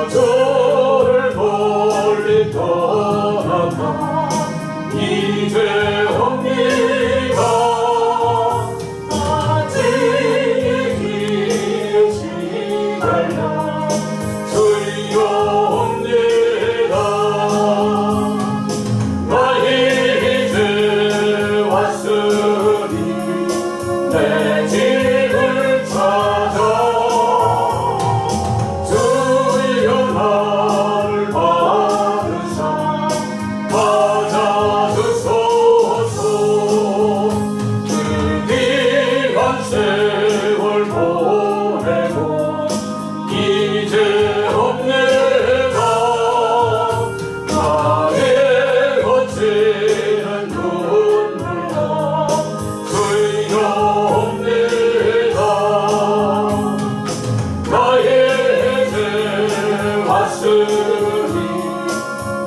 저를 멀리 떠나가 이제 옵니다. 아직의 길 지갈라 주여 옵니다. 나 이제 왔으니 내 집을 찾아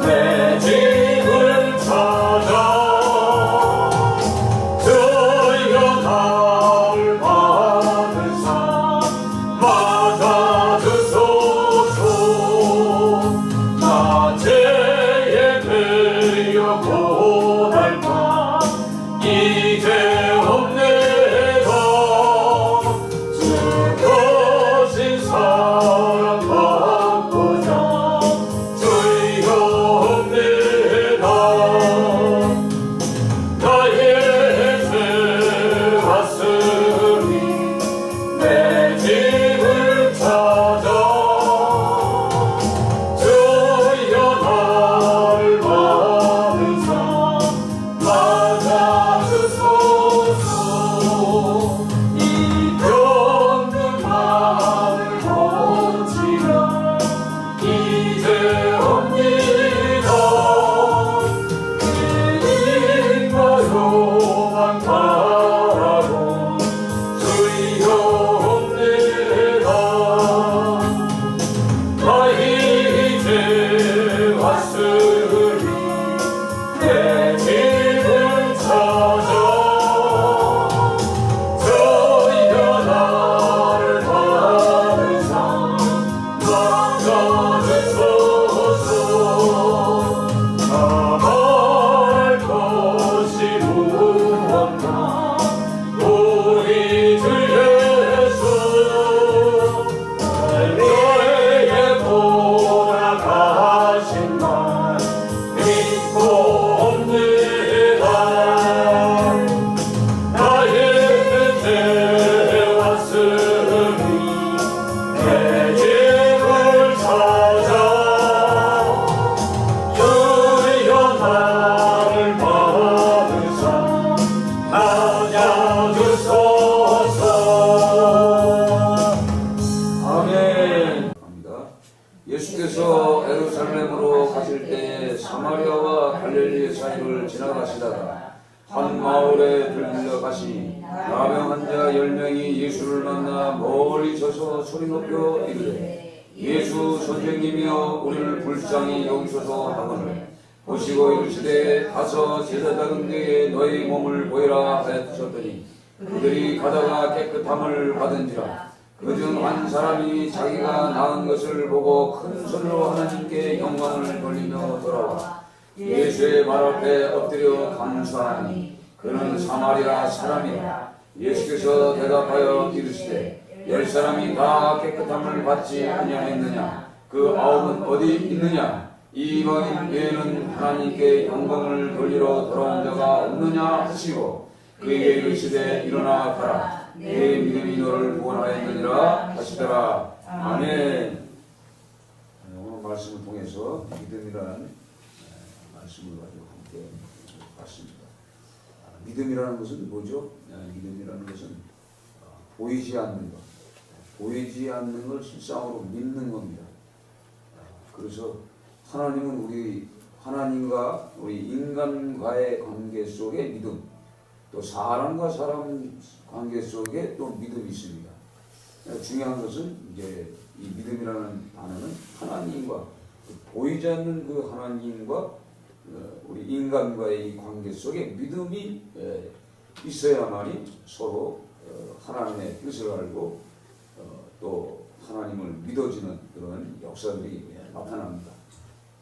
내 집을 찾아 주여 나를 받으사 맞아주소서. 나 죄에 되어 고달파 이제 옵니다. 주 거신 사랑 받고자 내 집을 찾아 주여 나를 받으사 맞아주소서. 이 병든 마음을 고치라 이제 옵니다. 기쁨과 소망 바라고 주여 옵니다. 나 이제 왔으니 내 집을 찾아 주여 나를 받으사 맞아주소서. 나 말할 것이 무엇나 우리 주 예수 너에게 돌아가신 날 믿고 옵니다. 나 이제 왔으니 내 집을 찾아 주여 나를 받으사 맞아주소서. 아멘. 예수께서 예루살렘으로 가실 때에 사마리아와 갈릴리 사이를 지나가시다가 한 마을에 들려 가시니 나병 환자 10명이 예수를 만나 멀리 서서 소리 높여 이르되 예수 선생님이여 우리를 불쌍히 여기소서 하거늘 보시고 이르시되 가서 제사장은 데에 너희 몸을 보이라 하셨더니 그들이 가다가 깨끗함을 받은지라. 그중 한 사람이 자기가 나은 것을 보고 큰 소리로 하나님께 영광을 돌리며 돌아와 예수의 발 앞에 엎드려 감사하니 그는 사마리아 사람이라. 예수께서 대답하여 이르시되 10사람이 다 깨끗함을 받지 아니하였느냐? 그 9은 어디 있느냐? 이 이방인 외에는 하나님께 영광을 돌리러 돌아온 자가 없느냐 하시고 그에게 이르시되 일어나 가라. 내 믿음이 너를 구원하였느니라 하시더라. 아멘. 오늘 말씀을 통해서 믿음이라는 말씀을 가지고 함께 봤습니다. 믿음이라는 것은 뭐죠? 믿음이라는 것은 보이지 않는 것, 보이지 않는 걸 실상으로 믿는 겁니다. 그래서 하나님은 하나님과 우리 인간과의 관계 속에 믿음, 또 사람과 사람 관계 속에 또 믿음이 있습니다. 중요한 것은 이제 이 믿음이라는 단어는 하나님과 보이지 않는 그 하나님과 우리 인간과의 이 관계 속에 믿음이 있어야만이 서로 하나님의 뜻을 알고 또 하나님을 믿어지는 그런 역사들이 나타납니다.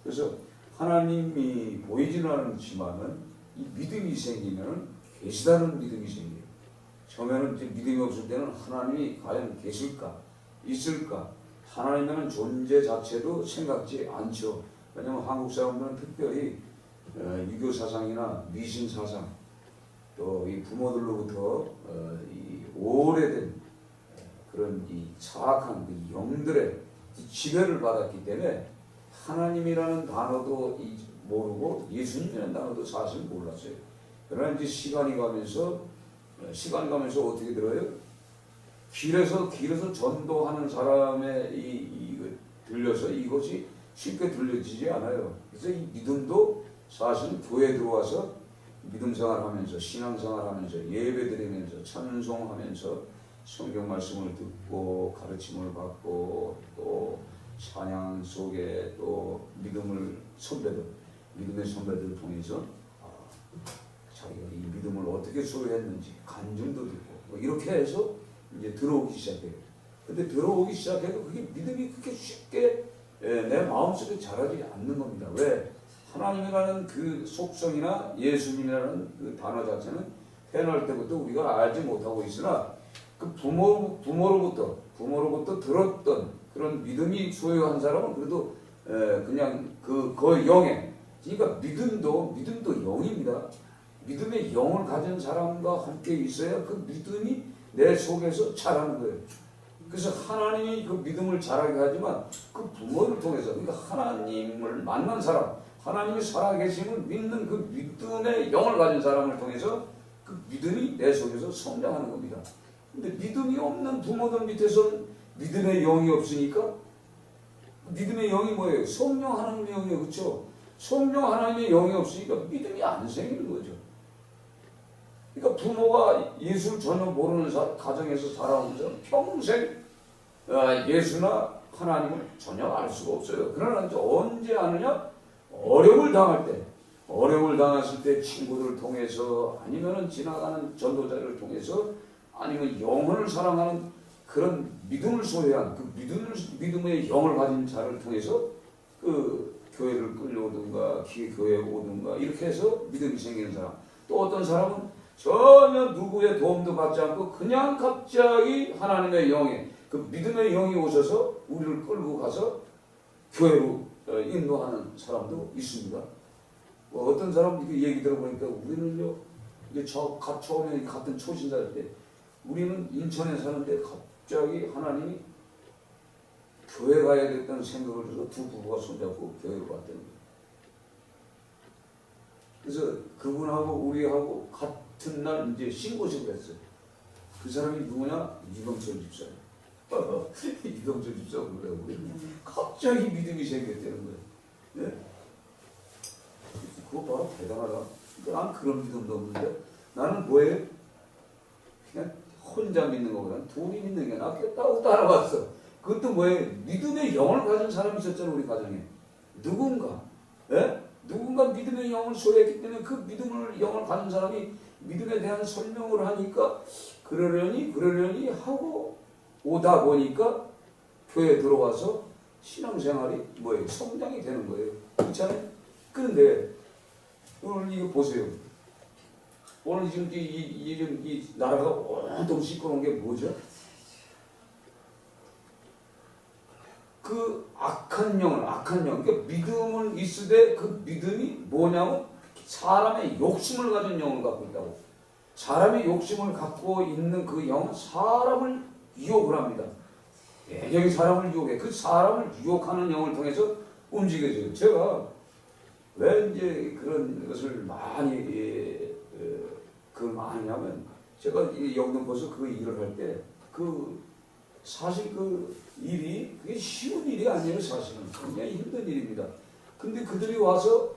그래서 하나님이 보이지는 않지만은 이 믿음이 생기면 계시다는 믿음이 생겨요. 처음에는 이제 믿음이 없을 때는 하나님이 과연 계실까, 있을까, 하나님이라는 존재 자체도 생각지 않죠. 왜냐하면 한국 사람들은 특별히 유교 사상이나 미신 사상, 또 이 부모들로부터 이 오래된 그런 이 사악한 그 영들의 지배를 받았기 때문에 하나님이라는 단어도 모르고 예수님이라는 단어도 사실 몰랐어요. 그러나 이제 시간이 가면서 어떻게 들어요? 길에서 전도하는 사람의 들려서 이것이 쉽게 들려지지 않아요. 그래서 이 믿음도 사실 교회에 들어와서 믿음 생활하면서 신앙생활하면서 예배드리면서 찬송하면서 성경 말씀을 듣고 가르침을 받고 또 찬양 속에 또 믿음의 선배들을 통해서 자기가 이 믿음을 어떻게 소유했는지 간증도 듣고 뭐 이렇게 해서 이제 들어오기 시작해요. 근데 들어오기 시작해도 그게 믿음이 그렇게 쉽게 내 마음속에 자라지 않는 겁니다. 왜? 하나님이라는 그 속성이나 예수님이라는 그 단어 자체는 태어날 때부터 우리가 알지 못하고 있으나 그 부모로부터 들었던 그런 믿음이 소유한 사람은 그래도 그냥 그 영에, 그러니까 믿음도 영입니다. 믿음의 영을 가진 사람과 함께 있어야 그 믿음이 내 속에서 자라는 거예요. 그래서 하나님이 그 믿음을 자라게 하지만 그 부모를 통해서, 그러니까 하나님을 만난 사람, 하나님이 살아계심을 믿는 그 믿음의 영을 가진 사람을 통해서 그 믿음이 내 속에서 성장하는 겁니다. 근데 믿음이 없는 부모들 밑에서는 믿음의 영이 없으니까, 믿음의 영이 뭐예요? 성령 하나님의 영이에요. 그렇죠? 성령 하나님의 영이 없으니까 믿음이 안 생기는 거죠. 그러니까 부모가 예수를 전혀 모르는 가정에서 살아오면서 평생 예수나 하나님을 전혀 알 수가 없어요. 그러나 이제 언제 아느냐? 어려움을 당했을 때 친구들을 통해서, 아니면은 지나가는 전도자를 통해서, 아니면 영혼을 사랑하는 그런 믿음을 소유한 그 믿음의 영을 가진 자를 통해서 그 교회를 끌려오든가 교회에 오든가 이렇게 해서 믿음이 생기는 사람. 또 어떤 사람은 전혀 누구의 도움도 받지 않고 그냥 갑자기 하나님의 영에, 그 믿음의 영이 오셔서 우리를 끌고 가서 교회로 인도하는 사람도 있습니다. 뭐 어떤 사람 얘기 들어보니까 우리는요, 이제 처음에 같은 초신자일 때 우리는 인천에 사는데 갑자기 하나님이 교회 가야겠다는 생각을 해서 두 부부가 손잡고 교회로 갔다는 거예요. 그래서 그분하고 우리하고 같은 날 이제 신고식을 했어요. 그 사람이 누구냐? 이병철 집사예요. 이병철 집사가 그러고 갑자기 믿음이 생겼다는 거예요. 네? 그거 봐라, 대단하다. 그러니까 난 그런 믿음도 없는데 나는 뭐예요? 그냥 혼자 믿는 것보다는 둘이 믿는 게 낫겠다고 따라왔어. 그것도 뭐예요? 믿음의 영을 가진 사람이 있었잖아요, 우리 가정에. 누군가. 예? 누군가 믿음의 영을 소유했기 때문에 그 믿음의 영을 가진 사람이 믿음에 대한 설명을 하니까 그러려니 하고 오다 보니까 교회에 들어와서 신앙생활이 뭐예요? 성장이 되는 거예요. 그렇잖아요? 그런데 오늘 이거 보세요. 오늘 지금 이 나라가 온통 시끄러운 게 뭐죠? 그 악한 영, 그러니까 믿음을 있으되 그 믿음이 뭐냐면 사람의 욕심을 가진 영을 갖고 있다고. 사람의 욕심을 갖고 있는 그 영은 사람을 유혹을 합니다. 여기 사람을 유혹해. 그 사람을 유혹하는 영을 통해서 움직여져요. 제가 왜 이제 그런 것을 많이 그걸 많이 하면, 제가 영등포에서 그 일을 할 때 사실 그 일이 그게 쉬운 일이 아니에요. 사실은 굉장히 힘든 일입니다. 근데 그들이 와서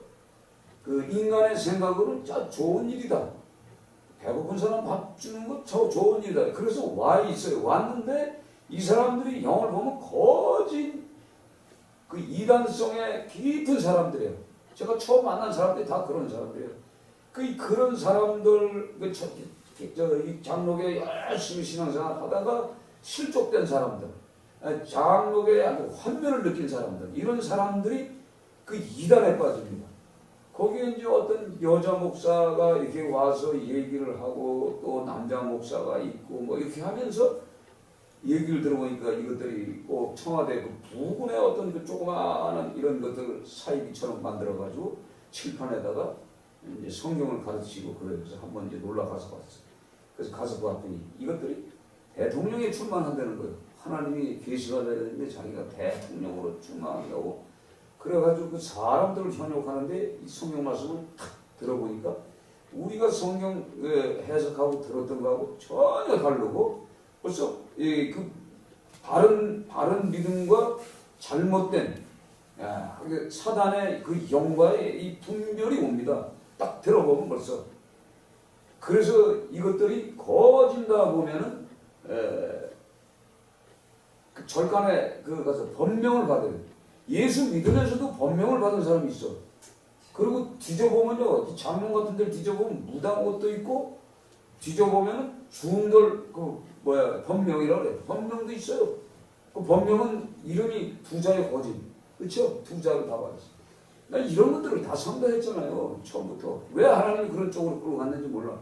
그 인간의 생각으로 자 좋은 일이다, 배고픈 사람 밥 주는 거 저 좋은 일이다, 그래서 와 있어요. 왔는데 이 사람들이 영을 보면 거진 그 이단성에 깊은 사람들이에요. 제가 처음 만난 사람들이 다 그런 사람들이에요. 그런 사람들, 이 장로교에 열심히 신앙생활 하다가 실족된 사람들, 장로교의 아주 환멸을 느낀 사람들, 이런 사람들이 그 이단에 빠집니다. 거기에 이제 어떤 여자 목사가 이렇게 와서 얘기를 하고 또 남자 목사가 있고 뭐 이렇게 하면서 얘기를 들어보니까 이것들이 꼭 청와대 그 부근의 어떤 그 조그마한 이런 것들을 사이비처럼 만들어가지고 칠판에다가 이제 성경을 가르치고 그래서 한번 이제 놀러 가서 봤어요. 그래서 가서 봤더니 이것들이 대통령에 출마한다는 거예요. 하나님이 계시가 되는데 자기가 대통령으로 출마한다고. 그래가지고 그 사람들을 현혹하는데 이 성경 말씀을 탁 들어보니까 우리가 성경 해석하고 들었던 거하고 전혀 다르고 벌써 그 바른 믿음과 잘못된 사단의 그 영과의 이 분별이 옵니다. 딱 들어보면 벌써. 그래서 이것들이 거진다 보면은 그 절간에 그 가서 법명을 받아요. 예수 믿으면서도 법명을 받은 사람이 있어. 그리고 뒤져보면요, 장롱 같은 데를 뒤져보면 무당 옷도 있고, 뒤져보면 중돌 법명이라고 그래. 법명도 있어요. 그 법명은 이름이 두자의 거짓, 그렇죠? 두자를 다 받았어. 난 이런 것들을 다 상대했잖아요, 처음부터. 왜 하나님이 그런 쪽으로 끌고 갔는지 몰라.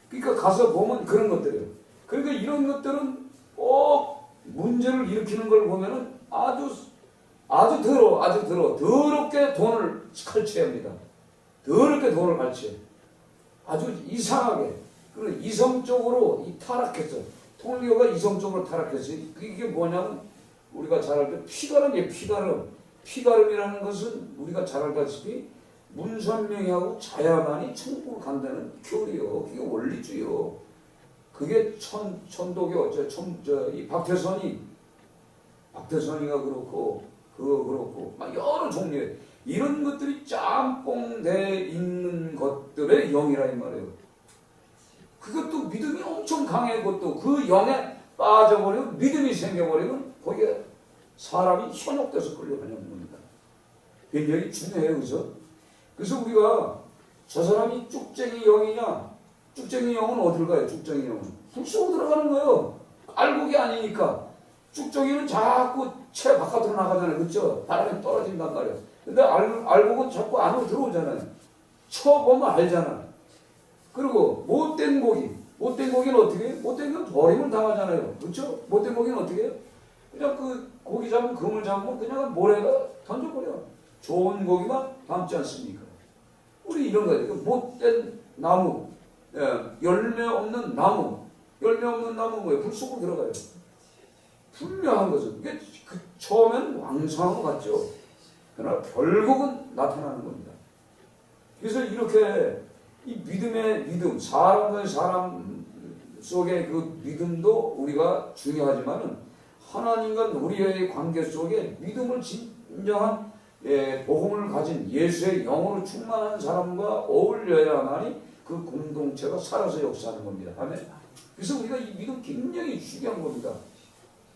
그러니까 가서 보면 그런 것들이에요. 그러니까 이런 것들은 꼭 문제를 일으키는 걸 보면은 아주 더럽게 돈을 칼취합니다. 더럽게 돈을 칼취해. 아주 이상하게. 그리고 이성적으로 타락했어. 통일교가 이성적으로 타락했어. 이게 뭐냐면 우리가 잘 알 때 피가름이에요. 피가름이라는 것은 우리가 잘 알다시피 문선명이하고 자야만이 천국을 간다는 교리요. 그게 원리주요. 그게 천도교 이 박태선이가 그렇고 그거 그렇고 막 여러 종류의 이런 것들이 짬뽕돼 있는 것들의 영이라 이 말이에요. 그것도 믿음이 엄청 강해고 또 그 영에 빠져버리고 믿음이 생겨버리면 거기에 사람이 현혹돼서 끌려가는 겁니다. 굉장히 중요해요. 그래서 우리가 저 사람이 쭉쟁이 영이냐, 쭉쟁이 영은 어딜 가요? 쭉쟁이 영은 불 쏘고 들어가는 거예요. 알곡이 아니니까. 쭉쟁이는 자꾸 채 바깥으로 나가잖아요. 그렇죠? 바람에 떨어진단 말이에요. 근데 알곡은 자꾸 안으로 들어오잖아요. 쳐보면 알잖아. 그리고 못된 고기는 어떻게 해요? 못된 고기는 버림을 당하잖아요. 그렇죠? 못된 고기는 어떻게 해요? 그냥 그 고기 잡으면 금을 잡으면 그냥 모래가 던져버려. 좋은 고기만 담지 않습니까? 우리 이런 거예요. 못된 나무, 열매 없는 나무 뭐예요? 불 속으로 들어가요. 분명한 것은 이게 처음엔 왕성한 것 같죠. 그러나 결국은 나타나는 겁니다. 그래서 이렇게 이 믿음의 믿음, 사람과의 사람 속의 그 믿음도 우리가 중요하지만은 하나님과 우리의 관계 속에 믿음을 진정한 복음을 가진 예수의 영으로 충만한 사람과 어울려야만이 그 공동체가 살아서 역사하는 겁니다. 아멘. 그래서 우리가 이 믿음 굉장히 중요한 겁니다.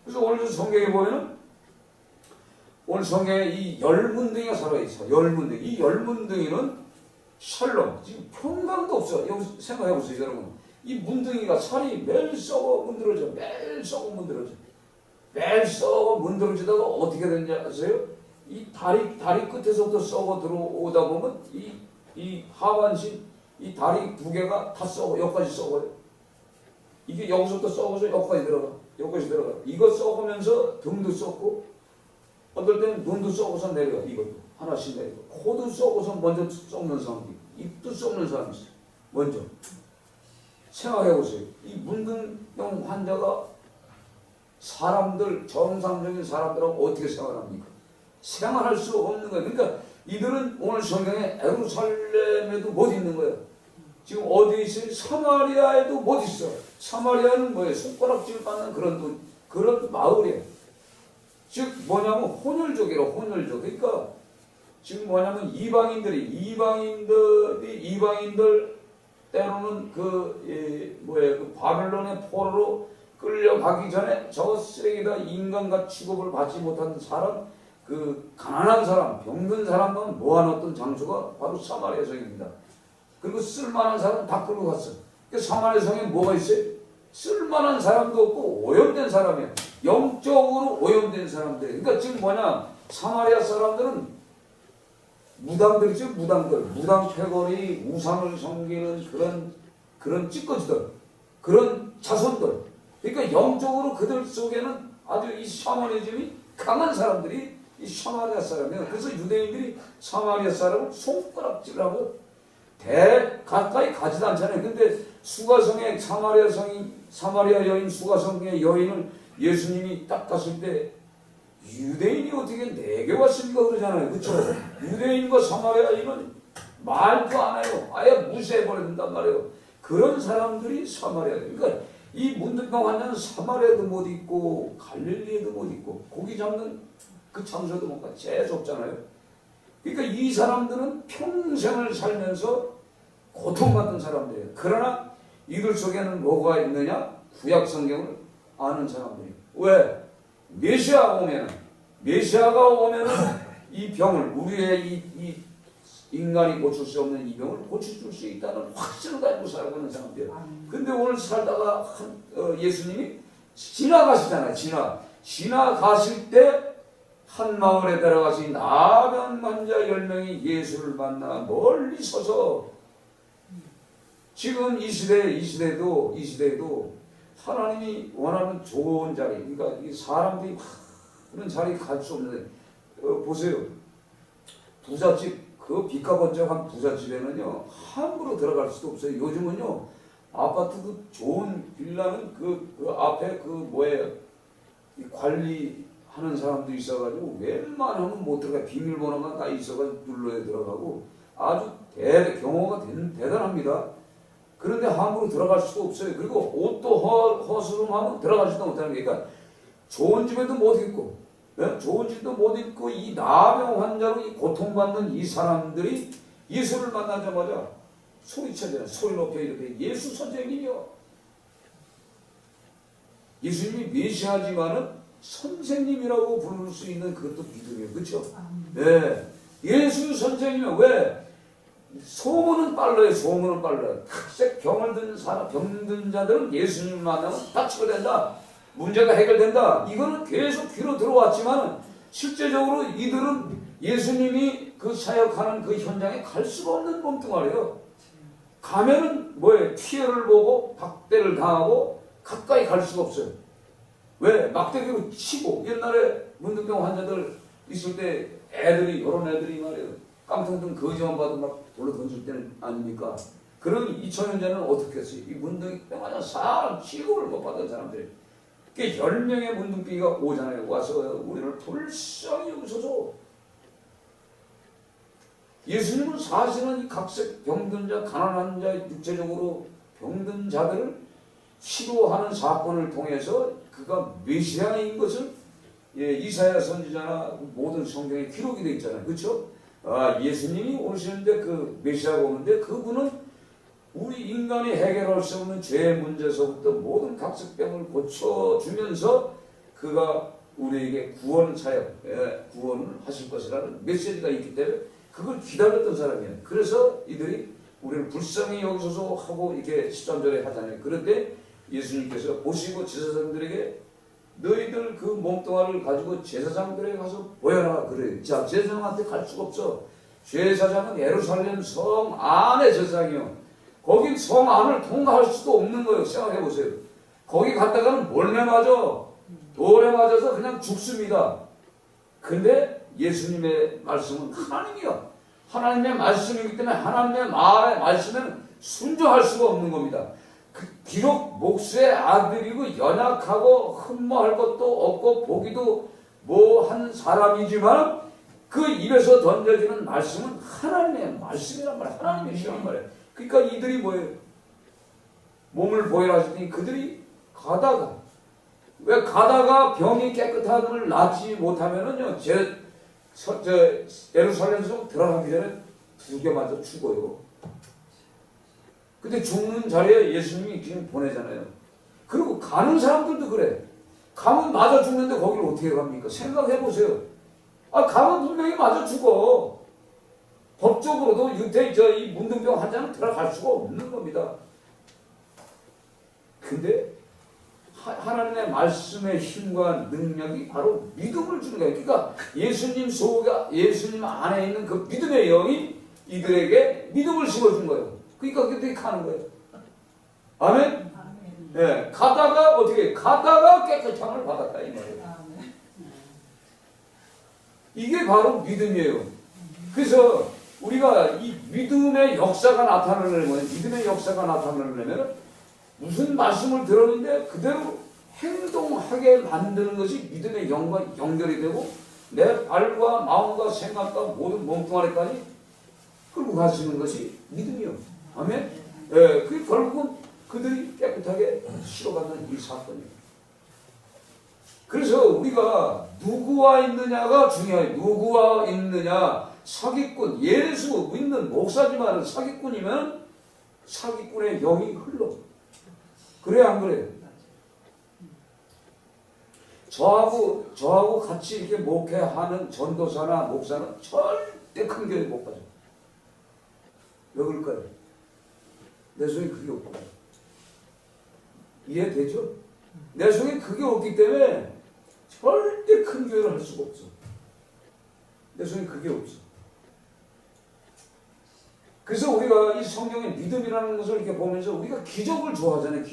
그래서 오늘 성경에 보면은 오늘 성경에 이 열문둥이가 살아있어. 열문둥이. 이 열문둥이는 샬롬. 지금 평강도 없어. 여기서 생각해 보세요, 여러분. 이 문둥이가 살이 매일 썩어 문드러져. 매일 썩어 문드러지다가 어떻게 되는지 아세요? 이 다리 끝에서부터 썩어 들어오다 보면 이 하반신, 이 다리 두 개가 다 썩어. 여기까지 썩어요. 이게 여기서부터 썩어서 여기까지 들어가. 이거 썩으면서 등도 썩고, 어떨 때는 눈도 썩어서 내려가. 이것도 하나씩 내려가. 코도 썩어서 먼저 썩는 사람이, 입도 썩는 사람이 있어요. 먼저 생각해 보세요. 이 문둥병 환자가 사람들, 정상적인 사람들하고 어떻게 생활합니까? 생활할 수 없는 거예요. 그러니까 이들은 오늘 성경에 예루살렘에도 못 있는 거예요. 지금 어디 있어요? 사마리아에도 못 있어. 사마리아는 뭐예요? 손가락질 받는 그런 마을이에요. 즉 뭐냐면 혼혈족이라 혼혈족. 그러니까 지금 뭐냐면 이방인들 때로는 그 바벨론의 포로로 끌려가기 전에 저 쓰레기다 인간과 취급을 받지 못한 사람, 그 가난한 사람, 병든 사람만 모아놓던 장소가 바로 사마리아 성입니다. 그리고 쓸만한 사람 다 끌고 갔어. 그 사마리아 성에 뭐가 있어요? 쓸만한 사람도 없고 오염된 사람이야. 영적으로 오염된 사람들. 그러니까 지금 뭐냐, 사마리아 사람들은 무당들이죠. 무당 패거리, 우상을 섬기는 그런 찌꺼기들, 그런 자손들. 그러니까 영적으로 그들 속에는 아주 이 샤머니즘이 강한 사람들이 이 사마리아 사람이에요. 그래서 유대인들이 사마리아 사람을 손가락질하고 가까이 가지도 않잖아요. 근데 수가성의 사마리아 여인 수가성의 여인을 예수님이 딱 갔을 때 유대인이 어떻게 내게 왔습니까 그러잖아요. 그렇죠? 유대인과 사마리아인은 말도 안 해요. 아예 무시해버려야 된단 말이에요. 그런 사람들이 사마리아. 그러니까 이 문둥병 환자는 사마리아도 못 있고 갈릴리에도 못 있고 고기 잡는 그 장소도 못 가. 재수 없잖아요. 그러니까 이 사람들은 평생을 살면서 고통받는 사람들이에요. 그러나 이들 속에는 뭐가 있느냐? 구약 성경을 아는 사람들이에요. 왜? 메시아가 오면은 이 병을, 우리의 이 인간이 고칠 수 없는 이 병을 고쳐줄 수 있다는 확신을 가지고 살고 있는 사람들이에요. 근데 오늘 살다가 예수님이 지나가시잖아요. 지나가실 때 한 마을에 들어가서 나병 환자 10명이 예수를 만나 멀리 서서 지금 이 시대에도 하나님이 원하는 좋은 자리, 그러니까 이 사람들이 많은 자리 갈 수 없는데 보세요. 부잣집, 그 빚가번쩍한 부잣집에는요 함부로 들어갈 수도 없어요. 요즘은요 아파트도 좋은 빌라는 그 앞에 이 관리하는 사람도 있어가지고 웬만하면 못 들어가. 비밀번호만 다 있어가지고 눌러야 들어가고 아주 경호가 대단합니다. 그런데 함부로 들어갈 수가 없어요. 그리고 옷도 허스름하면 들어가지도 못하는 게, 그러니까 좋은 집에도 못 있고, 좋은 집도 못 있고, 이 나병 환자로 이 고통받는 이 사람들이 예수를 만나자마자 소리쳐잖아요. 소리 높여 이렇게 예수 선생님이요. 예수님이 메시아지만은 선생님이라고 부를 수 있는 그것도 믿음이에요. 그렇죠? 네. 예수 선생님은 왜? 소문은 빨라요. 각색 병든 자들은 예수님 만나면 다 치료된다. 문제가 해결된다. 이거는 계속 귀로 들어왔지만 실제적으로 이들은 예수님이 그 사역하는 그 현장에 갈 수가 없는 몸뚱아리예요. 가면은 뭐예요? 피해를 보고 박대를 당하고 가까이 갈 수가 없어요. 왜? 막대기로 치고, 옛날에 문둥병 환자들 있을 때 이런 애들이 말이에요. 깡통등 거지만 봐도 막 돌로 던질 때는 아닙니까? 그런 2000년 전에는 어떻게 했어요? 이 문둥병 환자 사람 취급을 못 받은 사람들이. 그러니까 10명의 문둥병이가 오잖아요. 와서 우리를 불쌍히 여기소서. 예수님은 사실은 이 각색 병든 자, 가난한 자, 육체적으로 병든 자들을 치료하는 사건을 통해서 그가 메시아인 것을 이사야 선지자나 모든 성경에 기록이 되어 있잖아요. 그렇죠? 예수님이 오시는데 그 메시아가 오는데 그분은 우리 인간이 해결할 수 없는 죄의 문제에서부터 모든 각색병을 고쳐주면서 그가 우리에게 구원 사역, 구원을 하실 것이라는 메시지가 있기 때문에 그걸 기다렸던 사람이에요. 그래서 이들이 우리를 불쌍히 여기소서 하고 이렇게 13절에 하잖아요. 그런데 예수님께서 보시고 제사장들에게 너희들 그 몸뚱아리를 가지고 제사장들에게 가서 보여라 그래요. 자, 제사장한테 갈 수가 없어. 제사장은 예루살렘 성 안의 제사장이요. 거긴 성 안을 통과할 수도 없는 거예요. 생각해 보세요. 거기 갔다가는 몰매 맞아. 돌에 맞아서 그냥 죽습니다. 근데 예수님의 말씀은 하나님이요. 하나님의 말씀이기 때문에 하나님의 말씀에는 순종할 수가 없는 겁니다. 비록 목수의 아들이고 연약하고 흠모할 것도 없고 보기도 뭐한 사람이지만 그 입에서 던져지는 말씀은 하나님의 말씀이란 말이에요. 하나님의 시란 말이에요. 그러니까 이들이 뭐예요? 몸을 보이라 하시더니 그들이 가다가 병이 깨끗함을 낫지 못하면은요, 예루살렘에서 들어가기 전에 2개 맞아 죽어요. 근데 죽는 자리에 예수님이 지금 보내잖아요. 그리고 가는 사람들도 그래. 가면 맞아 죽는데 거기를 어떻게 갑니까? 생각해 보세요. 가면 분명히 맞아 죽어. 법적으로도 이 문둥병 환자는 들어갈 수가 없는 겁니다. 근데 하나님의 말씀의 힘과 능력이 바로 믿음을 주는 거예요. 그러니까 예수님 안에 있는 그 믿음의 영이 이들에게 믿음을 심어준 거예요. 그러니까 그들이 가는 거예요. 아멘? 네, 가다가 깨끗함을 받았다 이 말이에요. 이게 바로 믿음이에요. 그래서 우리가 이 믿음의 역사가 나타나려면 무슨 말씀을 들었는데 그대로 행동하게 만드는 것이 믿음의 영과 연결이 되고 내 발과 마음과 생각과 모든 몸뚱아리까지 끌고 갈 수 있는 것이 믿음이요. 아멘? 예, 그게 결국은 그들이 깨끗하게 실어가는 이 사건이에요. 그래서 우리가 누구와 있느냐가 중요해요. 누구와 있느냐. 사기꾼, 예수 믿는 목사지만 사기꾼이면 사기꾼의 영이 흘러. 그래 안 그래요? 저하고 같이 이렇게 목회하는 전도사나 목사는 절대 큰 교회 못 가죠. 왜 그럴까요? 내 속에 그게 없거든요. 이해되죠? 내 속에 그게 없기 때문에 절대 큰 교회를 할 수가 없어. 내 속에 그게 없어. 그래서 우리가 이 성경의 믿음이라는 것을 이렇게 보면서 우리가 기적을 좋아하잖아요.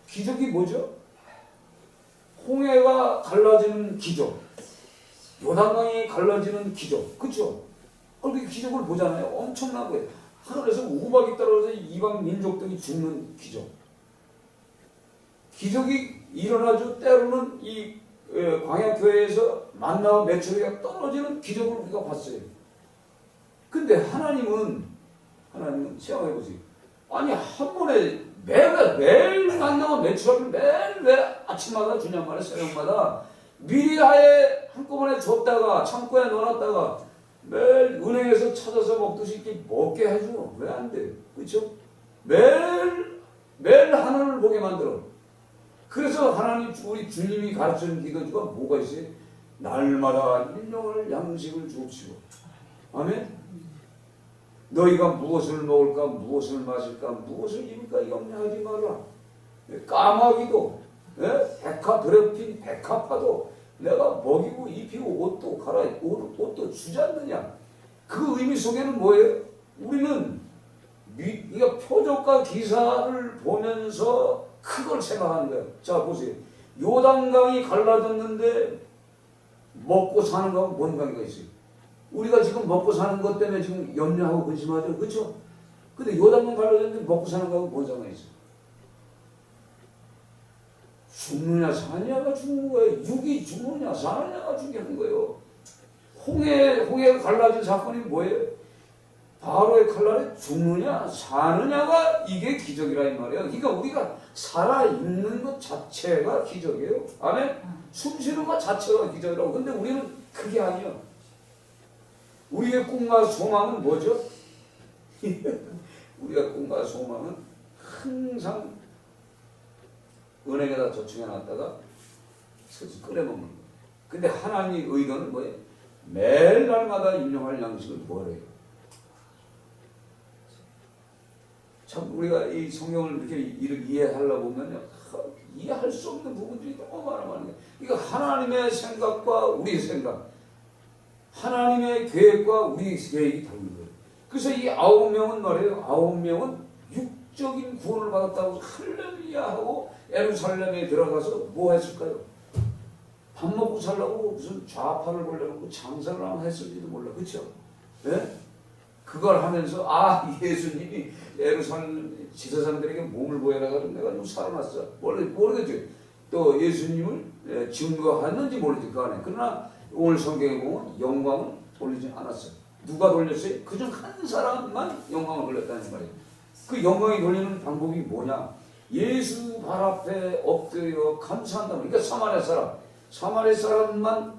기적이 뭐죠? 홍해가 갈라지는 기적, 요단강이 갈라지는 기적, 그렇죠? 그렇게 기적을 보잖아요. 엄청난 거예요. 하늘에서 우박이 떨어져서 이방 민족들이 죽는 기적. 기적이 일어나죠. 때로는 이 광야교회에서 만나와 메추리가 떨어지는 기적을 우리가 봤어요. 근데 하나님은 생각해보세요. 아니 한 번에 매일 만나와 메추리를 매일 아침마다 주냐마다 새벽마다 미리 아예 한꺼번에 줬다가 창고에 넣어놨다가 매일 은행에서 찾아서 먹듯이 이렇게 먹게 해줘. 왜 안 돼? 그렇죠? 매일 하늘을 보게 만들어. 그래서 하나님 우리 주님이 가르치는 기도가 뭐가 있어요? 날마다 일용할 양식을 주옵시고. 아멘? 너희가 무엇을 먹을까, 무엇을 마실까, 무엇을 입을까 염려하지 마라. 까마귀도, 백합 더럽힌 백합화도 내가 먹이고 입히고 옷도 갈아입고 옷도 주지 않느냐. 그 의미 속에는 뭐예요? 우리는 그러니까 표적과 기사를 보면서 그걸 생각하는 거예요. 자 보세요. 요단강이 갈라졌는데 먹고 사는 거하고 뭔 관계가 있어요? 우리가 지금 먹고 사는 것 때문에 지금 염려하고 근심하죠. 그렇죠? 근데 요단강 갈라졌는데 먹고 사는 거하고 뭔 상관이 있어요? 죽느냐 사느냐가 죽는 거예요. 육이 죽느냐 사느냐가 죽는 거예요. 홍해가 갈라진 사건이 뭐예요? 바로의 칼날에 죽느냐 사느냐가 이게 기적이라 이 말이에요. 그러니까 우리가 살아있는 것 자체가 기적이에요. 아멘? 숨쉬는 것 자체가 기적이라고. 근데 우리는 그게 아니에요. 우리의 꿈과 소망은 뭐죠? 우리가 꿈과 소망은 항상 은행에다 저축해놨다가 슬슬 꺼내먹는 거예요. 근데 하나님의 의도는 뭐예요? 매일 날마다 인용할 양식을 구하래요. 참 우리가 이 성경을 이렇게 이해하려고 보면요, 이해할 수 없는 부분들이 너무 많아요. 그러니까 하나님의 생각과 우리의 생각, 하나님의 계획과 우리의 계획이 다른 거예요. 그래서 이 9명은 말이에요. 9명은 육적인 구원을 받았다고 할렐루야하고 예루살렘에 들어가서 뭐 했을까요? 밥 먹고 살라고 무슨 좌파를 걸려놓고 장사를 한번 했을지도 몰라. 그렇죠? 네? 그걸 하면서 예수님이 예루살렘 지사장들에게 몸을 보여라가지고 내가 좀 살아났어. 모르겠죠. 또 예수님을 증거했는지 모르지 그 안에. 그러나 오늘 성경에 보면 영광을 돌리지 않았어요. 누가 돌렸어요? 그중 한 사람만 영광을 돌렸다는 말이에요. 그 영광이 돌리는 방법이 뭐냐? 예수 발 앞에 엎드려 감사한다. 그러니까 사마리아 사람만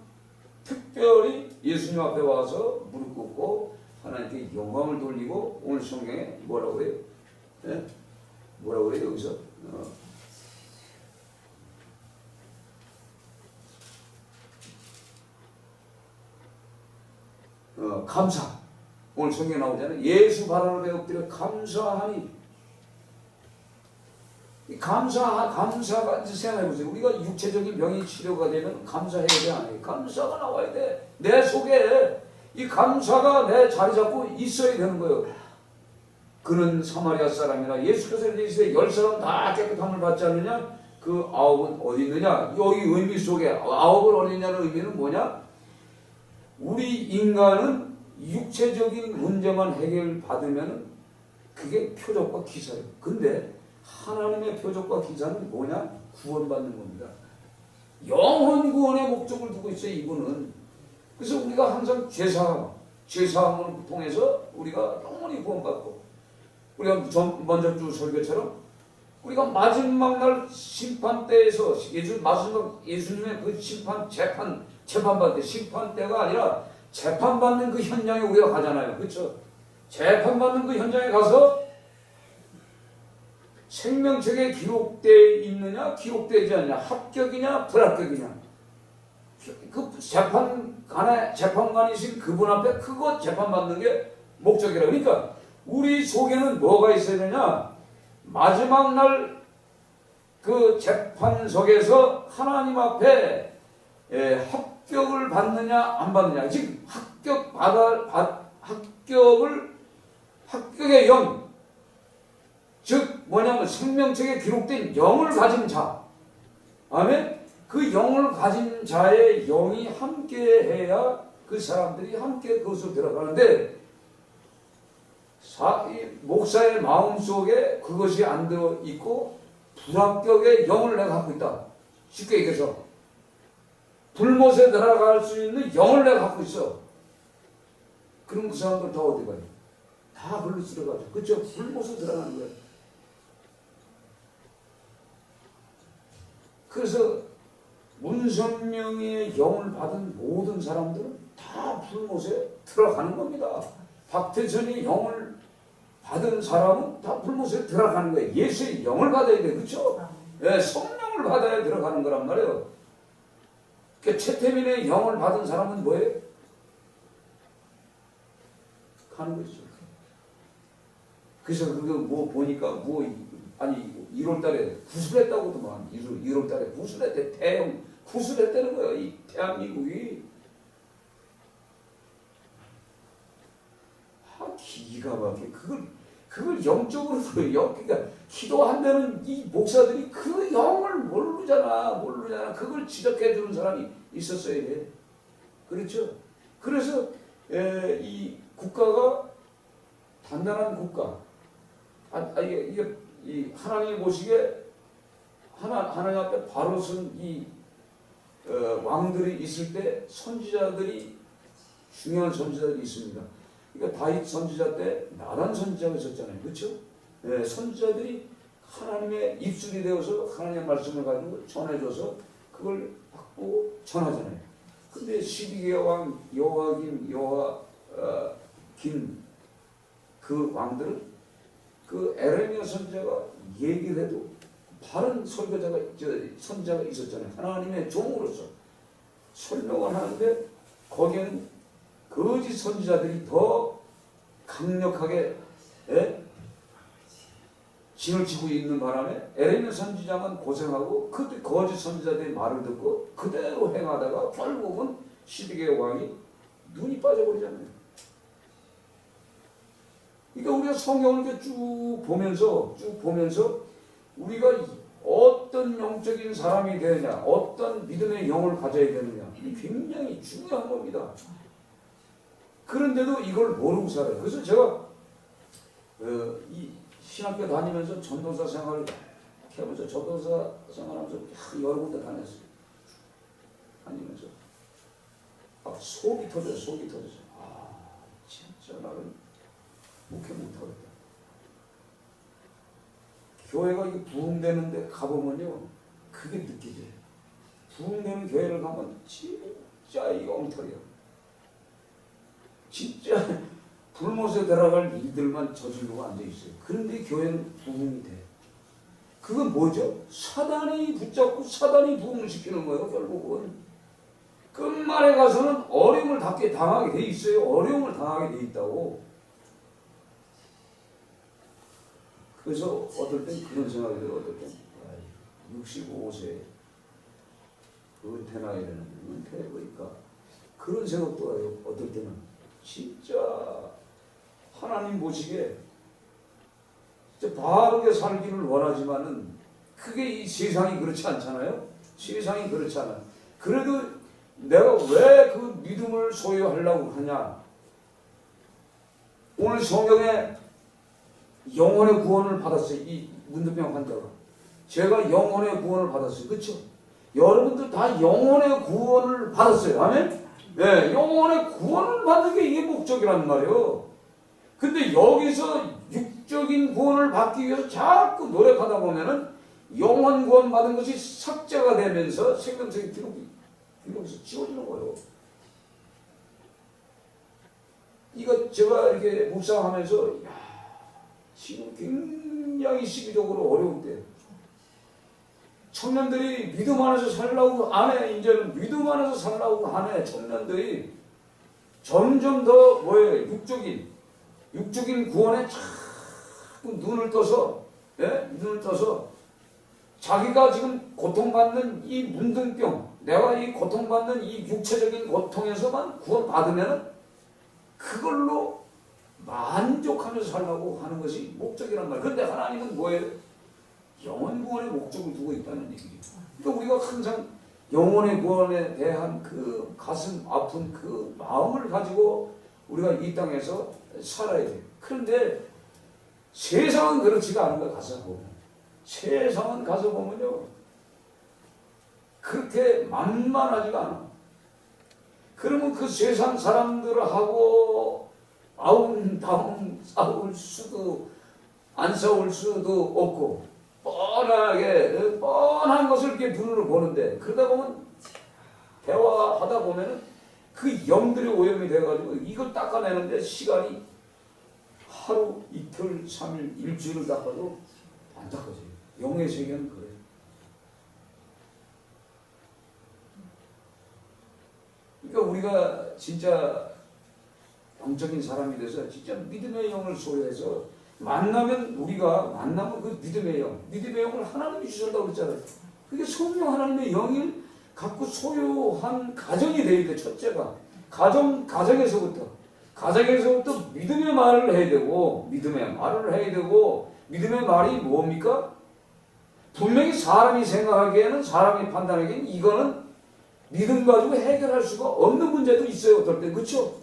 특별히 예수님 앞에 와서 무릎 꿇고 하나님께 영광을 돌리고 오늘 성경에 뭐라고 해요? 네? 뭐라고 해요 여기서? 감사. 오늘 성경에 나오잖아요. 예수 발 앞에 엎드려 감사하니. 감사가 생각해 보세요. 우리가 육체적인 병이 치료가 되면 감사해야 돼, 안 해? 감사가 나와야 돼. 내 속에 이 감사가 내 자리 잡고 있어야 되는 거예요. 그는 사마리아 사람이라 예수께서 이르시되 10사람 다 깨끗함을 받지 않느냐? 그 9은 어디 있느냐? 여기 의미 속에 9은 어디 있냐는 의미는 뭐냐? 우리 인간은 육체적인 문제만 해결받으면 그게 표적과 기사예요. 근데 하나님의 표적과 기사는 뭐냐? 구원받는 겁니다. 영혼 구원의 목적을 두고 있어요, 이분은. 그래서 우리가 항상 죄사함을 통해서 우리가 영원히 구원받고, 우리가 먼저 주 설교처럼 우리가 마지막 날 심판대에서 예수님의 그 재판받을 때, 심판대가 아니라 재판받는 그 현장에 우리가 가잖아요. 그렇죠? 재판받는 그 현장에 가서 생명책에 기록되어 있느냐, 기록되지 않느냐, 합격이냐, 불합격이냐. 그 재판관이신 그분 앞에 그거 재판받는 게 목적이라. 그러니까 우리 속에는 뭐가 있어야 되냐? 마지막 날 그 재판석에서 하나님 앞에 합격을 받느냐 안 받느냐. 즉 합격의 영, 즉 뭐냐면 생명책에 기록된 영을 가진 자. 아멘. 그 영을 가진 자의 영이 함께해야 그 사람들이 함께 그것으로 들어가는데, 목사의 마음속에 그것이 안 들어있고 불합격의 영을 내가 갖고 있다. 쉽게 얘기해서 불못에 들어갈 수 있는 영을 내가 갖고 있어. 그럼 그 사람들 다 어디 가요? 다 불로 들어가죠. 그렇죠? 불못에 들어가는 거예요. 그래서 문선명의 영을 받은 모든 사람들은 다 불못에 들어가는 겁니다. 박태선이 영을 받은 사람은 다 불못에 들어가는 거예요. 예수의 영을 받아야 돼. 그렇죠? 네, 성령을 받아야 들어가는 거란 말이에요. 그러니까 최태민의 영을 받은 사람은 뭐예요? 가는 거죠. 그래서 그거 뭐 보니까 아니 1월달에 구슬했다고도만 1월달에 구슬했대. 대형 구슬했다는 거예요. 이 대한민국이. 기가 막혀. 그걸 영적으로 그러니까 기도한다는 이 목사들이 그 영을 모르잖아. 그걸 지적해 주는 사람이 있었어야 돼. 그렇죠? 그래서 이 국가가 단단한 국가. 이게 이 하나님이 보시기에 하나님 앞에 바로 선 이 왕들이 있을 때 선지자들이 중요한 선지자들이 있습니다. 그러니까 다윗 선지자 때 나단 선지자가 있었잖아요. 그렇죠? 네, 선지자들이 하나님의 입술이 되어서 하나님의 말씀을 가지고 전해줘서 그걸 받고 전하잖아요. 근데 12개 왕 여호와김, 여호와긴 그 왕들은 그 에레미야 선지자가 얘기를 해도 바른 선지자가 있었잖아요. 하나님의 종으로서 설명을 하는데 거기에는 거짓 선지자들이 더 강력하게 진을 치고 있는 바람에 에레미야 선지자만 고생하고 그 거짓 선지자들의 말을 듣고 그대로 행하다가 결국은 12개의 왕이 눈이 빠져버리잖아요. 그러니까 우리가 성경을 이렇게 쭉 보면서 우리가 어떤 영적인 사람이 되느냐, 어떤 믿음의 영을 가져야 되느냐, 이게 굉장히 중요한 겁니다. 그런데도 이걸 모르고 살아요. 그래서 제가 이 신학교 다니면서 전도사 생활을 하면서 전도사 생활하면서 여러 군데 다녔어요. 다니면서 속이 터져요. 진짜 나는 목회 못하겠다. 교회가 이게 부흥되는데 가보면요, 그게 느껴져요. 부흥되는 교회를 가면 진짜 이 엉터리야. 진짜 불못에 들어갈 일들만 저지르고 앉아있어요. 그런데 교회는 부흥이 돼. 그건 뭐죠? 사단이 붙잡고 사단이 부흥을 시키는 거예요. 결국은 끝말에 가서는 어려움을 당하게 돼 있어요. 어려움을 당하게 돼 있다고. 그래서 어떨 땐 그런 생각이 들어요. 어떨 땐 65세 은퇴 나이에는 은퇴해보니까 그런 생각도 해요. 어떨 때는 진짜 하나님 보시기에 진짜 바르게 살기를 원하지만은 그게 이 세상이 그렇지 않잖아요. 세상이 그렇지 않아요. 그래도 내가 왜 그 믿음을 소유하려고 하냐. 오늘 성경에 영혼의 구원을 받았어요. 이 문둥병 환자가. 제가 영혼의 구원을 받았어요. 그렇죠? 여러분들 다 영혼의 구원을 받았어요. 아멘? 네, 영혼의 구원을 받는 게 이게 목적이란 말이에요. 근데 여기서 육적인 구원을 받기 위해서 자꾸 노력하다 보면은 영혼 구원 받은 것이 삭제가 되면서 생명적인 기록에서 지워지는 거예요. 이거 제가 이렇게 묵상하면서 지금 굉장히 시기적으로 어려울 때 청년들이 믿음 안에서 살라고 하네. 이제는 믿음 안에서 살라고 하네. 청년들이 점점 더 뭐예요? 육적인 구원에 자꾸 눈을 떠서 눈을 떠서 자기가 지금 고통받는 이 문둥병, 내가 이 고통받는 이 육체적인 고통에서만 구원받으면 그걸로 만족하면서 살라고 하는 것이 목적이란 말이에요. 그런데 하나님은 뭐예요? 영혼 구원의 목적을 두고 있다는 얘기죠. 그러니까 우리가 항상 영혼의 구원에 대한 그 가슴 아픈 그 마음을 가지고 우리가 이 땅에서 살아야 돼요. 그런데 세상은 그렇지가 않은 거야. 가서 보면. 세상은 가서 보면요. 그렇게 만만하지가 않아. 그러면 그 세상 사람들하고 아웅다웅 싸울 수도 안 싸울 수도 없고 뻔한 것을 이렇게 눈으로 보는데 그러다 보면 대화하다 보면은 그 영들이 오염이 돼가지고 이걸 닦아내는데 시간이 하루, 이틀, 3일, 일주일을 닦아도 안 닦아져요. 영의 세계는 그래요. 그러니까 우리가 진짜 영적인 사람이 돼서 진짜 믿음의 영을 소유해서 만나면 그 믿음의 영을 하나님이 주셨다고 그랬잖아요. 그게 성령 하나님의 영을 갖고 소유한 가정이 돼야 돼. 첫째가 가정에서부터 믿음의 말을 해야 되고 믿음의 말이 뭡니까? 분명히 사람이 생각하기에는 사람이 판단하기에는 이거는 믿음 가지고 해결할 수가 없는 문제도 있어요. 어떨 때 그렇죠?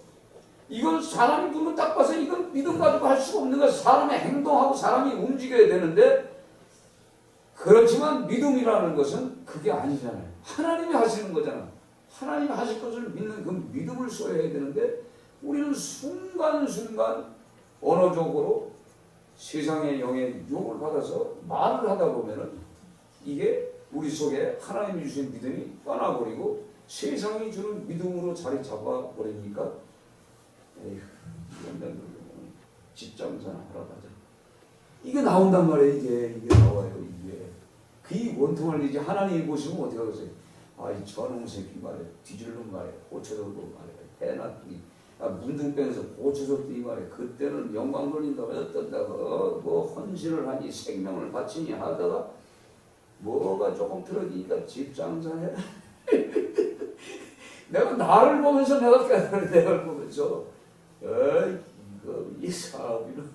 이건 사람이 눈을 딱 봐서 이건 믿음 가지고 할 수가 없는 거야. 사람이 행동하고 사람이 움직여야 되는데 그렇지만 믿음이라는 것은 그게 아니잖아요. 하나님이 하시는 거잖아. 하나님이 하실 것을 믿는 그 믿음을 소유해야 되는데 우리는 순간순간 언어적으로 세상의 영의 유혹을 받아서 말을 하다 보면은 이게 우리 속에 하나님이 주신 믿음이 떠나버리고 세상이 주는 믿음으로 자리 잡아버리니까 에휴, 집장사나 하러 가자. 이게 나온단 말이에요. 이게 나와요. 그 원통을 이제 하나님이 보시면 어떻게 하겠어요? 이 저놈 새끼 말이야. 뒤질놈 말이야. 고쳐서도 말이야. 해놨더니 문둥병에서 고쳐서더니 말이야. 그때는 영광 돌린다고 어떤다고 뭐 헌신을 하니 생명을 바치니 하다가 뭐가 조금 틀어지니까 집장사해. 내가 나를 보면서 내가 깨달아. 내가 보면서 이거 이 사업이는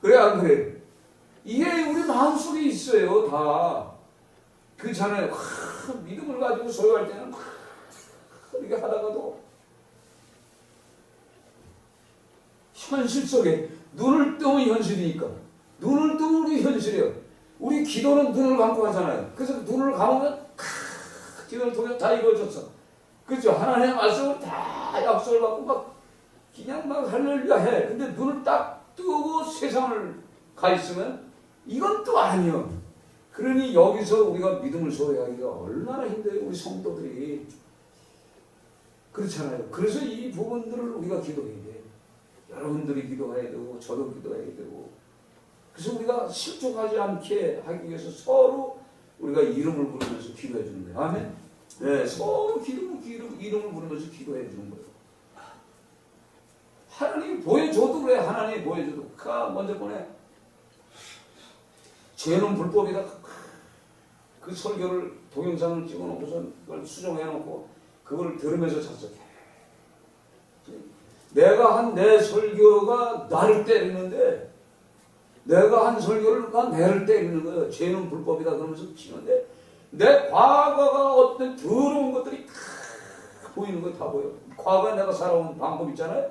그래 안 그래? 이게 우리 마음속에 있어요. 다. 그 전에 믿음을 가지고 소유할 때는 이렇게 하다가도 현실 속에 눈을 뜨면 현실이니까 눈을 뜨면 우리 현실이에요. 우리 기도는 눈을 감고 하잖아요. 그래서 눈을 감으면 기도를 통해 다 이루어졌어. 그렇죠? 하나님의 말씀을 다 약속을 받고 그냥 할렐루야 해. 근데 눈을 딱 뜨고 세상을 가 있으면 이건 또 아니요. 그러니 여기서 우리가 믿음을 소유하기가 얼마나 힘들어요. 우리 성도들이. 그렇잖아요. 그래서 이 부분들을 우리가 기도해야 돼. 여러분들이 기도해야 되고 저도 기도해야 되고. 그래서 우리가 실족하지 않게 하기 위해서 서로 우리가 이름을 부르면서 기도해 주는 거예요. 아멘? 네, 서로 이름을 부르면서 기도해 주는 거예요. 하나님이 보여줘도 그래. 하나님이 보여줘도. 먼저 보내. 죄는 불법이다. 그 설교를 동영상을 찍어놓고서 그걸 수정해놓고 그걸 들으면서 잤어. 내가 한 내 설교가 나를 때리는데, 내가 한 설교를 내를 때리는 거예요. 죄는 불법이다 그러면서 치는데 내 과거가 어떤 더러운 것들이 다 보이는 거 다 보여. 과거에 내가 살아온 방법 있잖아요.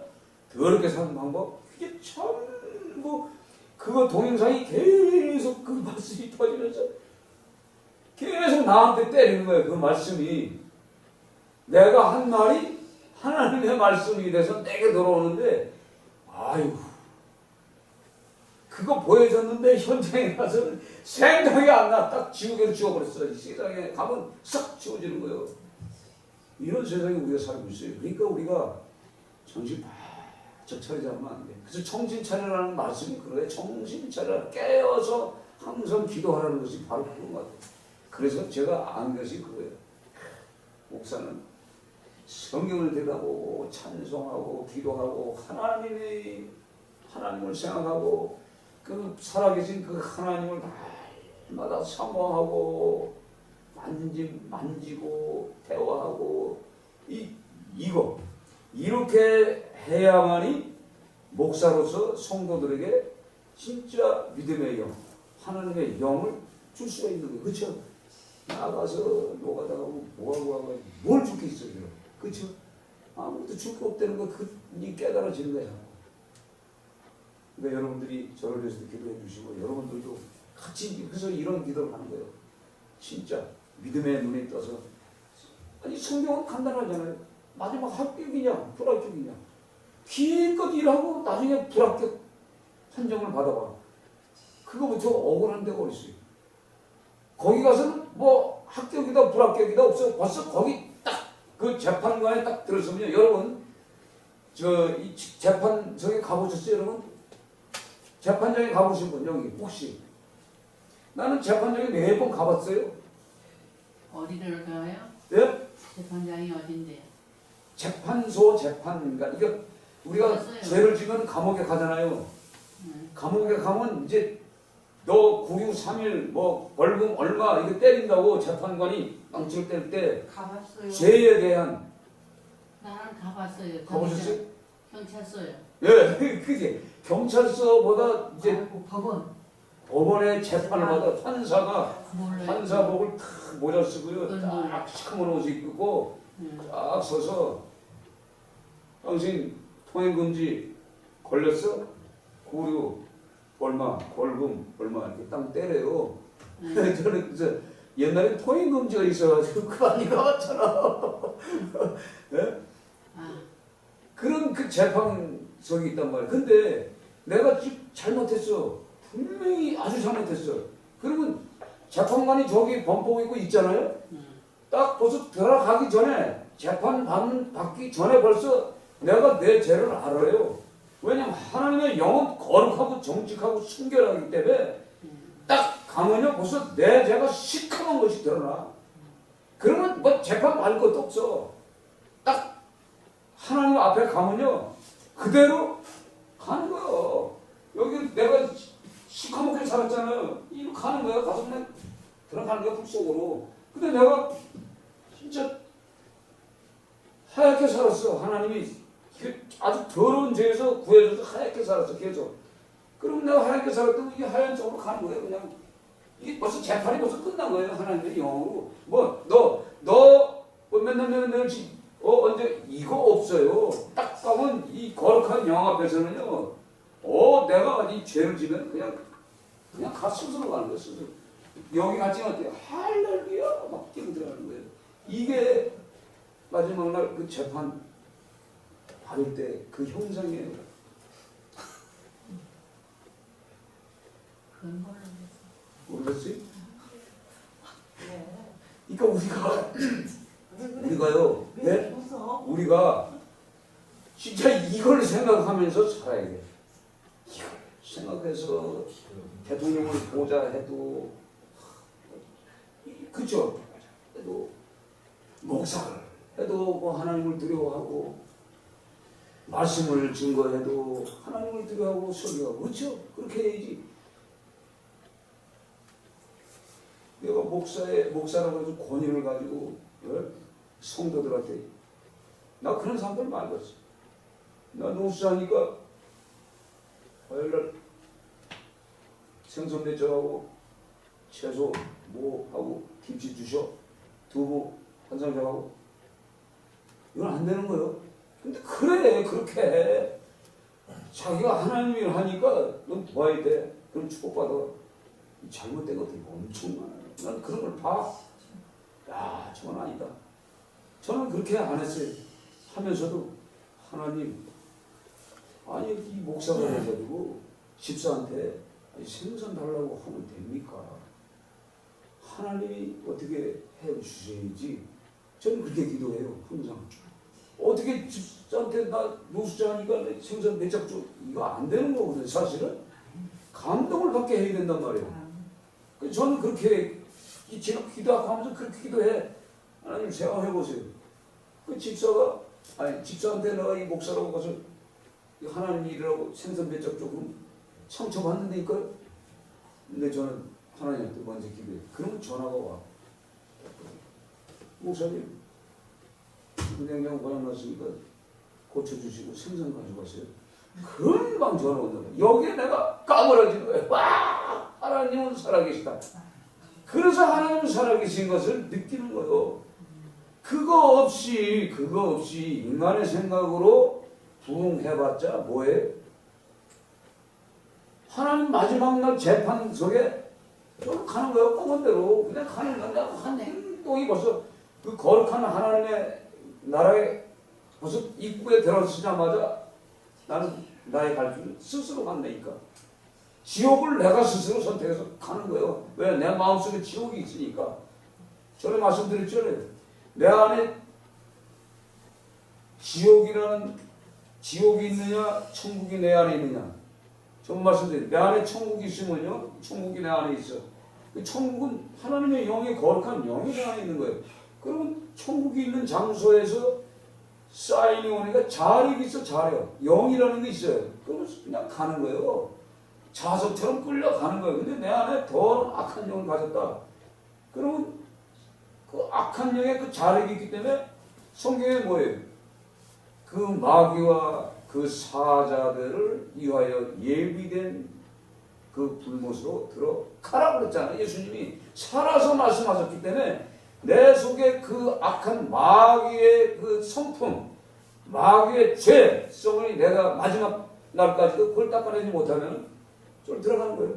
더럽게 사는 방법. 그게 전부 그거 동영상이 계속 그 말씀이 터지면서 계속 나한테 때리는 거예요. 그 말씀이. 내가 한 말이 하나님의 말씀이 돼서 내게 들어오는데, 아유, 그거 보여줬는데 현장에 가서는 생각이 안 나. 딱 지우개로 지워버렸어. 세상에 가면 싹 지워지는 거예요. 이런 세상에 우리가 살고 있어요. 그러니까 우리가 정신 바짝 차리지 않으면 안 돼. 그래서 정신 차리라는 말씀이 그래요. 정신 차리라. 깨어서 항상 기도하라는 것이 바로 그런 것 같아요. 그래서 제가 아는 것이 그거예요. 목사는 성경을 들여다보고 찬송하고 기도하고 하나님을 생각하고 그 살아계신 그 하나님을 날마다 사모하고 만지고 대화하고 이거 이렇게 해야만이 목사로서 성도들에게 진짜 믿음의 영, 하나님의 영을 줄 수가 있는 거예요. 그렇죠? 나가서 노가다하고 뭐하고 뭘 줄 게 있어요. 그렇죠? 아무것도 줄 게 없다는 거 그니 깨달아지는 거야. 그러니까 여러분들이 저를 위해서 기도해 주시고 여러분들도 같이 그래서 이런 기도를 하는 거예요. 진짜 믿음의 눈이 떠서. 아니 성경은 간단하잖아요. 마지막 합격이냐 불합격이냐. 기껏 일하고 나중에 불합격 판정을 받아봐. 그거부터 억울한 데가 어딨어요. 거기 가서는 뭐 합격이다 불합격이다 없어. 벌써 거기 딱 그 재판관에 딱 들어서면요. 여러분 이 재판정에 가보셨어요 여러분? 재판장에 가보신 분 여기 혹시? 나는 재판장에 매번 가봤어요. 어디를 가요? 예? 재판장이 어딘데? 재판소 재판인가? 이게 우리가 알았어요. 죄를 지면 감옥에 가잖아요. 감옥에 가면 이제 너 구류 3일 뭐 벌금 얼마 이거 때린다고 재판관이 깡치를 때릴 때 가봤어요. 죄에 대한 나는 가봤어요. 가보셨어요? 경찰서요. 예, 그게 경찰서보다 이제 아이고, 법원. 법원의 재판을 받아 판사가 몰라요. 판사복을 탁 모자 쓰고요. 그건 딱 몰라요. 시커먼 옷 입고 응. 딱 서서 당신 통행금지 걸렸어? 구류 얼마, 벌금 얼마 이렇게 딱 때려요. 저는 그래서 옛날에 통행금지가 있어가지고 그 많이 나왔잖아. 네? 아, 그런 그 재판석이 있단 말이야. 근데 내가 잘못했어. 분명히 아주 잘못했어. 그러면 재판관이 저기 범법 있고 있잖아요. 딱 벌써 들어가기 전에 재판 받기 전에 벌써 내가 내 죄를 알아요. 왜냐면 하나님의 영은 거룩하고 정직하고 순결하기 때문에 딱 가면요 벌써 내 죄가 시커먼 것이 드러나. 그러면 뭐 재판 받을 것도 없어. 딱 하나님 앞에 가면요 그대로 가는 거예요. 여기 내가 시커멓게 살았잖아요. 이리로 가는 거야. 가서 그냥 들어가는 거야 불속으로. 근데 내가 진짜 하얗게 살았어. 하나님이 아주 더러운 죄에서 구해줘서 하얗게 살았어. 계속. 그럼 내가 하얗게 살았다고 이게 하얀 쪽으로 가는 거예요. 그냥 이게 벌써 재판이 벌써 끝난 거예요. 하나님의 영으로. 뭐 맨날 언제 이거 없어요. 딱 가면 이 거룩한 영 앞에서는요. 내가 이 죄를 지면 그냥 가 스스로 가는 거예요. 스스로. 여기 같이 어때요? 할렐루야 막 뛰고 들어가는 거예요. 이게 마지막 날 그 재판 받을 때 그 형상이에요. 그건 모르겠어요? 네. 그러니까 우리가요. 네? 웃어. 우리가 진짜 이걸 생각하면서 살아야 돼. 이걸 생각해서 대통령을 보자 해도 그쵸? 해도 목사를 해도 뭐 하나님을 두려워하고 말씀을 증거해도 하나님을 두려워하고 설교하고 그렇죠? 그렇게 해야지. 내가 목사라고 해서 권위를 가지고 성도들한테 나 그런 사람들 많이 봤어. 나 노수자니까 화요일날 생선 매장하고 채소 뭐 하고 김치 주셔 두부 한 상장하고 이건 안 되는 거예요. 근데 그래 그렇게 해. 자기가 하나님을 하니까 넌 도와야 돼. 그럼 축복받아. 잘못된 것들이 엄청 많아요. 난 그런 걸 봐. 야 저건 아니다. 저는 그렇게 안 했어요. 하면서도 하나님 아니 이 목사가 해가지고 집사한테 생선 달라고 하면 됩니까? 하나님이 어떻게 해주셔야지. 저는 그렇게 기도해요 항상. 어떻게 집사한테 나 노숙자 하니까 생선 몇 짝 줘. 이거 안 되는 거거든요 사실은. 감동을 받게 해야 된단 말이에요. 저는 그렇게 제가 기도하고 하면서 그렇게 기도해. 하나님 생각해보세요. 그 집사가 아니 집사한테 내가 이 목사라고 가서 하나님 일이라고 생선 몇 짝 조금 상처받는다니까요. 근데 저는 하나님한테 먼저 기도해. 그러면 전화가 와. 목사님 은행장 고장났으니까 고쳐주시고 생선 가져가세요. 금방 전화 온다. 여기에 내가 까물어지는 거예요. 와 하나님은 살아계시다. 그래서 하나님은 살아계신 것을 느끼는 거예요. 그거 없이 인간의 생각으로 부응해봤자 뭐해? 하나님 마지막 날 재판석에 좀 가는 거예요. 꽁원대로 그냥 가는 건데 한 행동이 벌써 그 거룩한 하나님의 나라에 벌써 입구에 들어서자마자 나는 나의 갈 길을 스스로 간다니까. 지옥을 내가 스스로 선택해서 가는 거예요. 왜? 내 마음속에 지옥이 있으니까. 전에 말씀드렸잖아요. 내 안에 지옥이 있느냐 천국이 내 안에 있느냐. 전 말씀드려요. 내 안에 천국이 있으면요 천국이 내 안에 있어. 그 천국은 하나님의 영의 거룩한 영이 내 안에 있는 거예요. 그러면 천국이 있는 장소에서 사인이 오니까 자력이 있어. 자력 영이라는 게 있어요. 그러면 그냥 가는 거예요. 자석처럼 끌려가는 거예요. 근데 내 안에 더 악한 영을 가졌다. 그러면 그 악한 영의 그 자력이 있기 때문에 성경에 뭐예요? 그 마귀와 그 사자들을 위하여 예비된 그 불못으로 들어가라고 그랬잖아요. 예수님이 살아서 말씀하셨기 때문에 내 속에 그 악한 마귀의 그 성품, 마귀의 죄성을 내가 마지막 날까지도 그걸 닦아내지 못하면 좀 들어가는 거예요.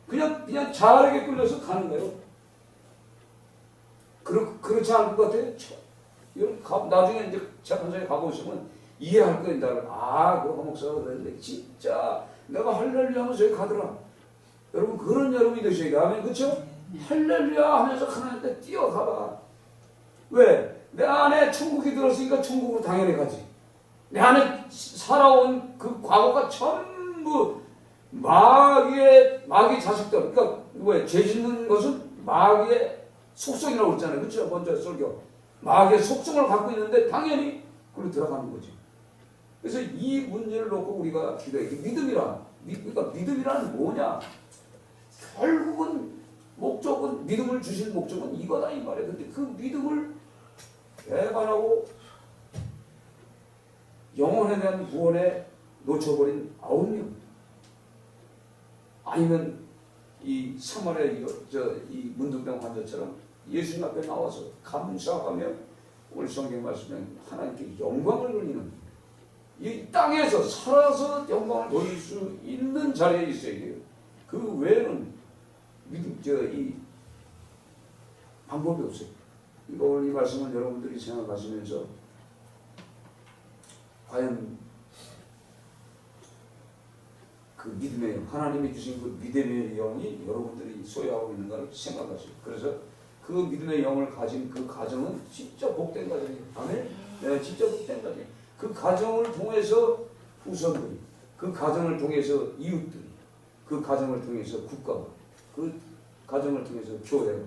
그냥 자르게 끌려서 가는 거예요. 그렇지 않을 것 같아요. 나중에 이제 재판장에 가보시면 이해할 거예요. 그 목사가 그랬는데 진짜 내가 할렐루야 하면서 저기 가더라. 여러분 그런 여러분이 되셔야 돼요. 아멘. 그렇죠? 할렐루야 하면서 하나님께 뛰어가봐. 왜? 내 안에 천국이 들었으니까 천국으로 당연히 가지. 내 안에 살아온 그 과거가 전부 마귀 자식들. 그러니까 왜? 죄 짓는 것은 마귀의 속성이라고 그랬잖아요. 그렇죠? 먼저 설교. 마귀의 속성을 갖고 있는데 당연히 그걸로 들어가는 거지. 그래서 이 문제를 놓고 우리가 기도해. 그러니까 믿음이란 뭐냐? 결국은 목적은 믿음을 주신 목적은 이거다 이 말이에요. 근데 그 믿음을 배반하고 영혼에 대한 구원에 놓쳐버린 9명. 아니면 이 사마리아 이 문둥병 환자처럼 예수님 앞에 나와서 감사하며 오늘 성경 말씀에 하나님께 영광을 돌리는 이 땅에서 살아서 영광을 돌릴 수 있는 자리에 있어야 돼요. 그 외에는 이 방법이 없어요. 오늘 이 말씀은 여러분들이 생각하시면서 과연 그 믿음의 영, 하나님이 주신 그 믿음의 영이 여러분들이 소유하고 있는가를 생각하시고, 그래서 그 믿음의 영을 가진 그 가정은 진짜 복된 가정이에요. 아멘? 네, 진짜 복된 가정이에요. 그 가정을 통해서 후손들이, 그 가정을 통해서 이웃들이, 그 가정을 통해서 국가가, 그 가정을 통해서 교회가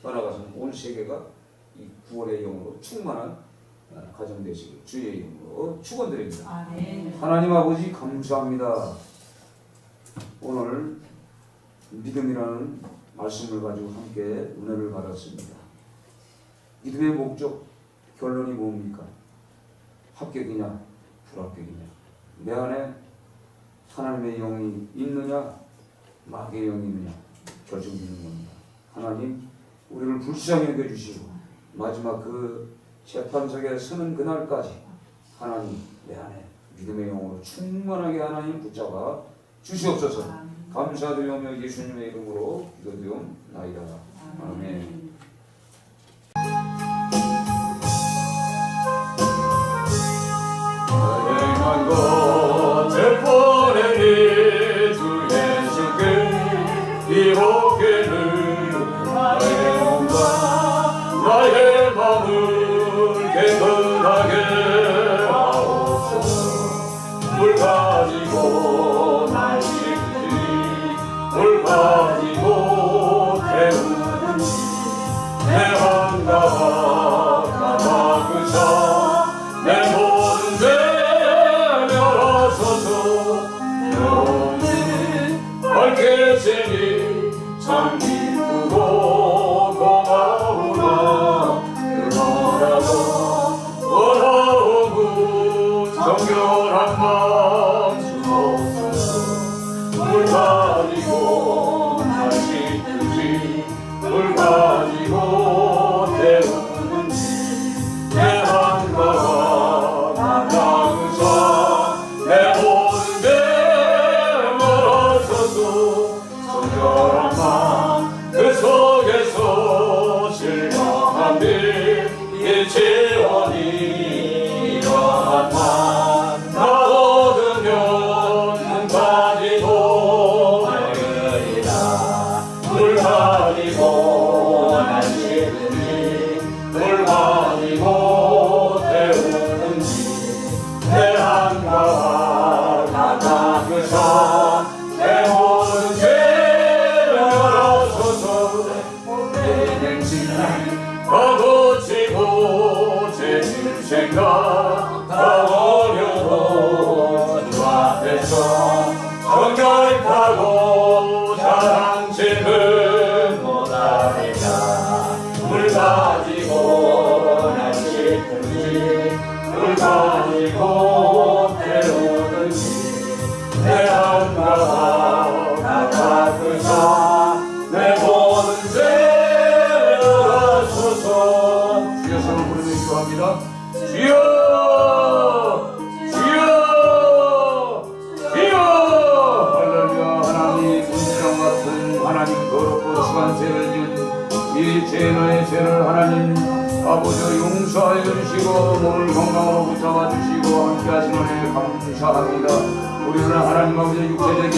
나아가서는 온 세계가 이 구원의 영으로 충만한 가정 되시길 주의 이름으로 축원드립니다. 아멘. 하나님 아버지 감사합니다. 오늘 믿음이라는 말씀을 가지고 함께 은혜를 받았습니다. 믿음의 목적, 결론이 뭡니까? 합격이냐 불합격이냐, 내 안에 하나님의 영이 있느냐 마귀의 영이 있느냐 결정짓는 겁니다. 하나님 우리를 불쌍히 여겨주시고 마지막 그 재판석에 서는 그날까지 하나님 내 안에 믿음의 영으로 충만하게 하나님 붙잡아 주시옵소서. 감사드리며 예수님의 이름으로 기도드리옵나이다. 아멘. 행한 것 재판의 주 예수께 이렇게는 나의 몸과 나의 마음을 깨끗하게 하옵소서. 물 가지고 날 씻으리 물 가지고 태우는 내 한가와 가마그사 내 모든 죄 멸하소서. 영원히 밝게 세니 참 기쁘고 고마우나 그러라도 원하오고 정결한 마음 주옵소서. 물 가지고 날 씻듯이 물 가지고 태우는지 내 한가와 나가으사 내 모든 죄 멀어서도 정결한 마음 그 속에서 실망한 일 일체원이 이러한 나 얻으면 눈 가지고 밝으리라. 물 가지고 날 씻는지 물 가지고 태우는지 내 한가와 나가으사 내 모든 죄 멸하소서. 내 행실을 다 고치고 제 생각 다 버려도 주 앞에서 정결하고 자랑질은 못하리라. 물 가지고 날 씻든지 물 가지고 태우든지 내 한가와 나가으사 내 모든 죄 멸하소서. 주여 성을 부르며 기도합니다. 주여 주여 주여. 할렐루야. 하나님 분수랑 같은 하나님 거룩고 시간 죄를 지은 이 죄의 죄를 하나님 아버지 용서하여 주시고 몸을 건강으로 붙잡아 주시고 함께 하시는 은혜 감사합니다. 우리는 하나님 아버지 육체적인